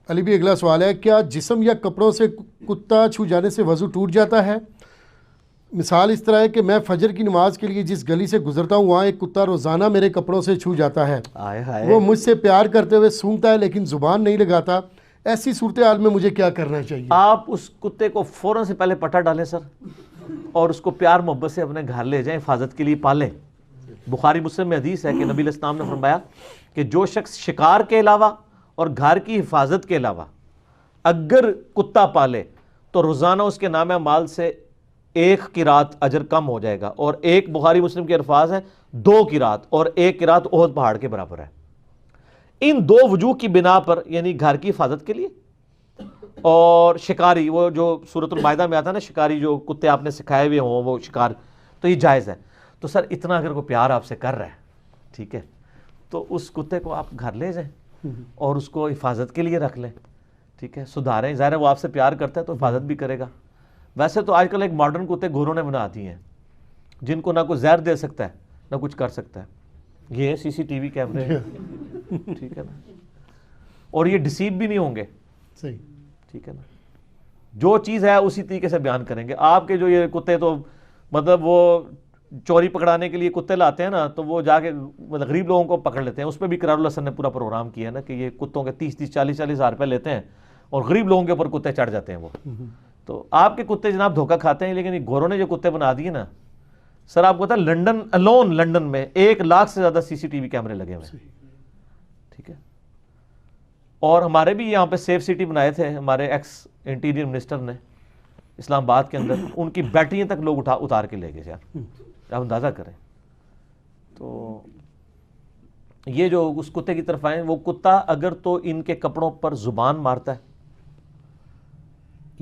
علی بھی اگلا سوال ہے، کیا جسم یا کپڑوں سے کتا چھو جانے سے وضو ٹوٹ جاتا ہے؟ مثال اس طرح ہے کہ میں فجر کی نماز کے لیے جس گلی سے گزرتا ہوں وہاں ایک کتا روزانہ میرے کپڑوں سے چھو جاتا ہے، وہ مجھ سے پیار کرتے ہوئے سونگتا ہے لیکن زبان نہیں لگاتا، ایسی صورتحال میں مجھے کیا کرنا چاہیے؟ آپ اس کتے کو فوراً سے پہلے پٹا ڈالیں سر، اور اس کو پیار محبت سے اپنے گھر لے جائیں، حفاظت کے لیے پالیں۔ بخاری مسلم میں حدیث ہے کہ نبی علیہ السلام نے فرمایا کہ جو شخص شکار کے علاوہ اور گھر کی حفاظت کے علاوہ اگر کتا پالے تو روزانہ اس کے نام اعمال سے 1 قرات اجر کم ہو جائے گا، اور ایک بخاری مسلم کے الفاظ ہیں 2 قرات، اور 1 قرات احد پہاڑ کے برابر ہے۔ ان 2 وجوہ کی بنا پر، یعنی گھر کی حفاظت کے لیے اور شکاری، وہ جو سورۃ المائدہ میں آتا ہے نا، شکاری جو کتے آپ نے سکھائے ہوئے ہوں وہ شکار، تو یہ جائز ہے۔ تو سر اتنا اگر کوئی پیار آپ سے کر رہا ہے، ٹھیک ہے، تو اس کتے کو آپ گھر لے جائیں اور اس کو حفاظت کے لیے رکھ لیں، ٹھیک ہے، سدھاریں۔ ظاہر ہے وہ آپ سے پیار کرتا ہے تو حفاظت بھی کرے گا۔ ویسے تو آج کل ایک ماڈرن کتے گوروں نے بنا دی ہیں جن کو نہ کوئی زہر دے سکتا ہے نہ کچھ کر سکتا ہے، یہ سی سی ٹی وی کیمرے ہیں، ٹھیک ہے نا، اور یہ ڈسیو بھی نہیں ہوں گے، صحیح، ٹھیک ہے نا، جو چیز ہے اسی طریقے سے بیان کریں گے۔ آپ کے جو یہ کتے تو مطلب وہ چوری پکڑانے کے لیے کتے لاتے ہیں نا، تو وہ جا کے مطلب غریب لوگوں کو پکڑ لیتے ہیں۔ اس پہ بھی قرار الحسن نے پورا پروگرام کیا ہے نا کہ یہ کتوں کے 30-30 40-40 ہزار روپے لیتے ہیں اور غریب لوگوں کے اوپر کتے چڑھ جاتے ہیں وہ۔ تو آپ کے کتے جناب دھوکہ کھاتے ہیں، لیکن یہ گوروں نے جو کتے بنا دیے نا سر، آپ کو پتا ہے لنڈن الون، لنڈن میں 1 لاکھ سے زیادہ سی سی ٹی وی کیمرے لگے ہوئے ہیں، ٹھیک ہے۔ اور ہمارے بھی یہاں پہ سیف سٹی بنائے تھے ہمارے ایکس انٹیریئر منسٹر نے اسلام آباد کے اندر، ان کی بیٹریاں تک لوگ اتار کے لے گئے یار، آپ اندازہ کریں۔ تو یہ جو اس کتے کی طرف آئیں، وہ کتا اگر تو ان کے کپڑوں پر زبان مارتا ہے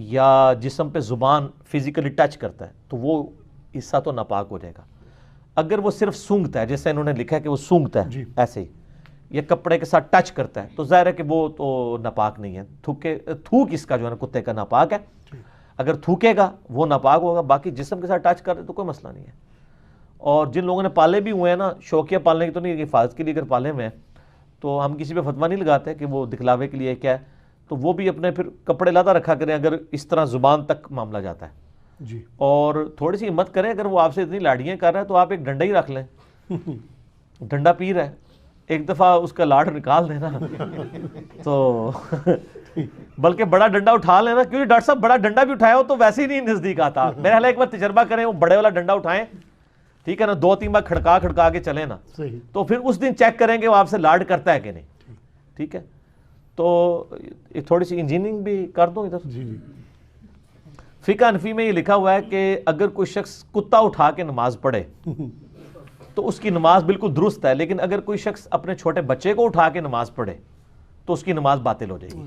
یا جسم پہ زبان فزیکلی ٹچ کرتا ہے تو وہ حصہ تو ناپاک ہو جائے گا۔ اگر وہ صرف سونگتا ہے، جیسے انہوں نے لکھا ہے کہ وہ سونگتا ہے ایسے ہی، یا کپڑے کے ساتھ ٹچ کرتا ہے، تو ظاہر ہے کہ وہ تو ناپاک نہیں ہے۔ تھوک اس کا جو ہے نا کتے کا ناپاک ہے، اگر تھوکے گا وہ ناپاک ہوگا، باقی جسم کے ساتھ ٹچ کرے تو کوئی مسئلہ نہیں ہے۔ اور جن لوگوں نے پالے بھی ہوئے ہیں نا، شوقیہ پالنے کی تو نہیں، حفاظت کے لیے اگر پالے ہوئے ہیں تو ہم کسی پہ فتویٰ نہیں لگاتے کہ وہ دکھلاوے کے لیے کیا ہے، تو وہ بھی اپنے پھر کپڑے لاتا رکھا کریں اگر اس طرح زبان تک معاملہ جاتا ہے جی، اور تھوڑی سی ہمت کریں، اگر وہ آپ سے اتنی لاڑیاں کر رہا ہے تو آپ ایک ڈنڈا ہی رکھ لیں، ڈنڈا پیر ہے، ایک دفعہ اس کا لاڑ نکال دینا تو بلکہ بڑا ڈنڈا اٹھا لینا، کیونکہ ڈاکٹر صاحب بڑا ڈنڈا بھی اٹھایا ہو تو ویسے ہی نہیں نزدیک آتا۔ میرا حال ایک بار تجربہ کریں، وہ بڑے والا ڈنڈا اٹھائیں، ٹھیک ہے نا، 2-3 بار کھڑکا کے چلیں نا، تو پھر اس دن چیک کریں کہ وہ آپ سے لاڈ کرتا ہے کہ نہیں، ٹھیک ہے۔ تو تھوڑی سی انجینئرنگ بھی کر دوں ادھر۔ فقہ حنفی میں یہ لکھا ہوا ہے کہ اگر کوئی شخص کتا اٹھا کے نماز پڑھے تو اس کی نماز بالکل درست ہے، لیکن اگر کوئی شخص اپنے چھوٹے بچے کو اٹھا کے نماز پڑھے تو اس کی نماز باطل ہو جائے گی۔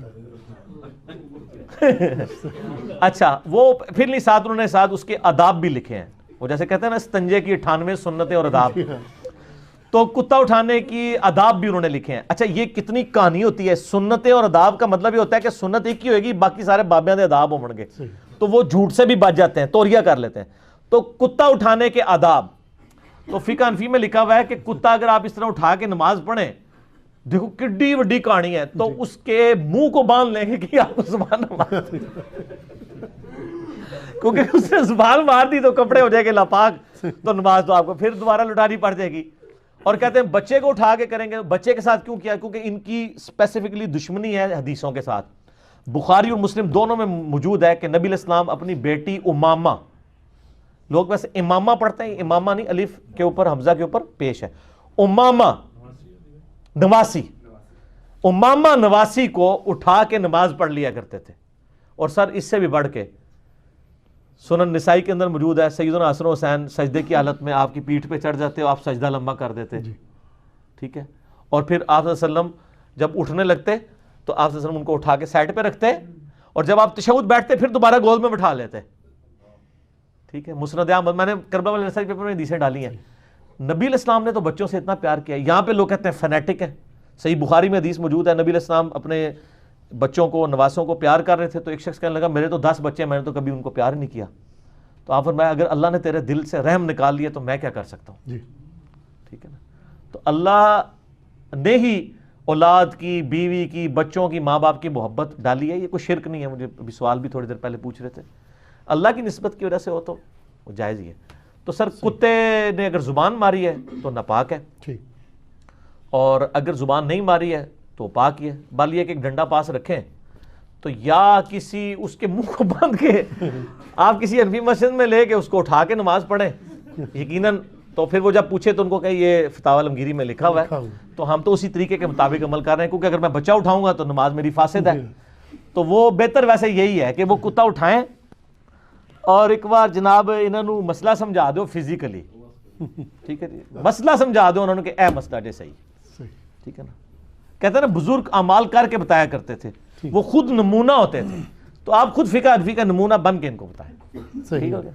اچھا، وہ پھر نہیں ساتھ انہوں نے ساتھ اس کے آداب بھی لکھے ہیں، وہ جیسے کہتے ہیں نا استنجے کی 98 سنتیں اور آداب، تو کتا اٹھانے کی آداب بھی انہوں نے لکھے ہیں۔ اچھا، یہ کتنی کہانی ہوتی ہے، سنتیں اور آداب کا مطلب یہ ہوتا ہے کہ سنت ایک ہی ہوئے گی، باقی سارے بابیاں دے آداب ہوں گے، تو وہ جھوٹ سے بھی بچ جاتے ہیں، توریہ کر لیتے ہیں۔ تو کتا اٹھانے کے آداب، تو فقہ حنفی میں لکھا ہوا ہے کہ کتا اگر آپ اس طرح اٹھا کے نماز پڑھیں، دیکھو کڈی وڈی کہانی ہے، تو اس کے منہ کو باندھ لیں گے کہ آپ کو زبان مار دی، کیونکہ اس نے زبان مار دی تو کپڑے ہو جائے گے ناپاک، تو نماز تو آپ کو پھر دوبارہ لٹانی پڑ جائے گی۔ اور کہتے ہیں بچے کو اٹھا کے کریں گے، بچے کے ساتھ کیوں کیا؟ کیونکہ ان کی اسپیسیفکلی دشمنی ہے حدیثوں کے ساتھ۔ بخاری اور مسلم دونوں میں موجود ہے کہ نبی علیہ السلام اپنی بیٹی امامہ، لوگ ویسے امامہ پڑھتے ہیں، امامہ نہیں، الف کے اوپر حمزہ کے اوپر پیش ہے، امامہ نواسی، امامہ نواسی کو اٹھا کے نماز پڑھ لیا کرتے تھے۔ اور سر اس سے بھی بڑھ کے سنن نسائی کے اندر موجود ہے، سیدنا حسن و حسین سجدے کی حالت میں آپ کی پیٹھ پہ چڑھ جاتے ہو، آپ سجدہ لمبا کر دیتے، ٹھیک ہے، اور پھر آپ صلی اللہ علیہ وسلم جب اٹھنے لگتے تو آپ صلی اللہ علیہ وسلم ان کو اٹھا کے سائڈ پہ رکھتے، اور جب آپ تشہد بیٹھتے پھر دوبارہ گود میں بٹھا لیتے، ٹھیک ہے۔ مسند احمد، میں نے کربلا والے ریسرچ پیپر میں حدیثیں ڈالی ہیں۔ نبی علیہ السلام نے تو بچوں سے اتنا پیار کیا، یہاں پہ لوگ کہتے ہیں فینیٹک ہے، صحیح بخاری میں حدیث موجود ہے، نبی علیہ السلام اپنے بچوں کو، نواسوں کو پیار کر رہے تھے، تو ایک شخص کہنے لگا میرے تو 10 بچے ہیں، میں نے تو کبھی ان کو پیار نہیں کیا۔ تو آپ فرمایا اگر اللہ نے تیرے دل سے رحم نکال لیا تو میں کیا کر سکتا ہوں، ٹھیک ہے نا۔ تو اللہ نے ہی اولاد کی، بیوی کی، بچوں کی، ماں باپ کی محبت ڈالی ہے، یہ کوئی شرک نہیں ہے. مجھے ابھی سوال بھی تھوڑی دیر پہلے پوچھ رہے تھے. اللہ کی نسبت کی وجہ سے ہو تو وہ جائز ہی ہے. تو سر کتے نے اگر زبان ماری ہے تو ناپاک ہے، ٹھیک. اور اگر زبان نہیں ماری ہے تو پاک ہی ہے. بال یہ کہ ایک ڈنڈا پاس رکھیں تو یا کسی اس کے منہ کو باندھ کے آپ کسی حنفی مسجد میں لے کے اس کو اٹھا کے نماز پڑھیں یقیناً. تو پھر وہ جب پوچھے تو ان کو کہ یہ فتاوی عالمگیری میں لکھا ہوا ہے، تو ہم تو اسی طریقے کے مطابق عمل کر رہے ہیں، کیونکہ اگر میں بچہ اٹھاؤں گا تو نماز میری فاسد ہے. تو وہ بہتر ویسے یہی ہے کہ وہ کتا اٹھائیں اور ایک بار جناب انہوں نے مسئلہ سمجھا دو فزیکلی. ٹھیک ہے جی، مسئلہ سمجھا دو انہوں نے کہ اے مسئلہ جے صحیح. ٹھیک ہے نا. کہتے ہیں نا بزرگ اعمال کر کے بتایا کرتے تھے، وہ خود نمونہ ہوتے تھے. تو آپ خود فقہ حنفی کا نمونہ بن کے ان کو بتائیں. ٹھیک ہو گیا.